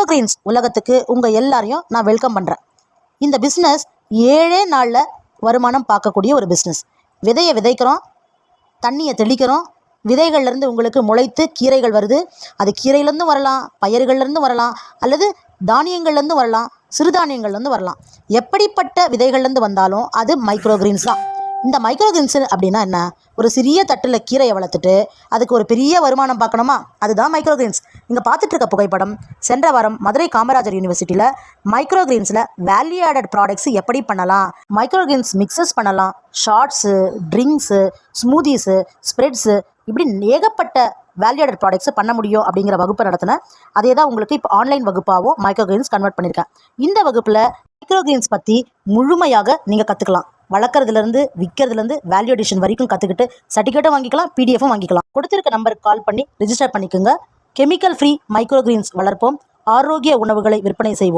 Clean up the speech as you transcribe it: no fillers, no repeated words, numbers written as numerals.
Green's உலகத்துக்கு உங்கள் எல்லாரையும் நான் வெல்கம் பண்ணுறேன். இந்த பிஸ்னஸ் 7 நாளில் வருமானம் பார்க்கக்கூடிய ஒரு பிஸ்னஸ். விதையை விதைக்கிறோம், தண்ணியை தெளிக்கிறோம், விதைகள்லேருந்து உங்களுக்கு முளைத்து கீரைகள் வருது. அது கீரையிலேருந்து வரலாம், பயிர்கள்லேருந்து வரலாம், அல்லது தானியங்கள்லேருந்து வரலாம், சிறுதானியங்கள்லேருந்து வரலாம். எப்படிப்பட்ட விதைகள்லேருந்து வந்தாலும் அது மைக்ரோகிரீன்ஸ் தான். இந்த மைக்ரோகிரீன்ஸ் அப்படின்னா என்ன? ஒரு சிறிய தட்டில் கீரையை வளர்த்துட்டு அதுக்கு ஒரு பெரிய வருமானம் பார்க்கணுமா? அதுதான் மைக்ரோகிரீன்ஸ். இங்கே பார்த்துட்டு இருக்க புகைப்படம் சென்ற வாரம் மதுரை காமராஜர் யூனிவர்சிட்டியில் மைக்ரோகிரீன்ஸில் வேல்யூ ஆடட் ப்ராடக்ட்ஸ் எப்படி பண்ணலாம், மைக்ரோகிரீன்ஸ் மிக்சஸ் பண்ணலாம், ஷார்ட்ஸு, ட்ரிங்க்ஸு, ஸ்மூதிஸு, ஸ்ப்ரெட்ஸு, இப்படி ஏகப்பட்ட வேல்யூ ஆடட் ப்ராடக்ட்ஸை பண்ண முடியும் அப்படிங்கிற வகுப்பு நடத்தினேன். அதே தான் உங்களுக்கு இப்போ ஆன்லைன் வகுப்பாகவும் மைக்ரோகிரீன்ஸ் கன்வெர்ட் பண்ணியிருக்கேன். இந்த வகுப்பில் மைக்ரோகிரீன்ஸ் பற்றி முழுமையாக நீங்கள் கற்றுக்கலாம். வளர்க்குறதுலேருந்து விற்கிறதுலேருந்து வேல்யூ அடிஷன் வரைக்கும் கற்றுக்கிட்டு சர்டிஃபிகேட்டும் வாங்கிக்கலாம், பிடிஎஃப்பும் வாங்கிக்கலாம். கொடுத்துருக்க நம்பருக்கு கால் பண்ணி ரிஜிஸ்டர் பண்ணிக்கோங்க. கெமிக்கல் ஃப்ரீ மைக்ரோகிரீன்ஸ் வளர்ப்போம், ஆரோக்கிய உணவுகளை விற்பனை செய்வோம்.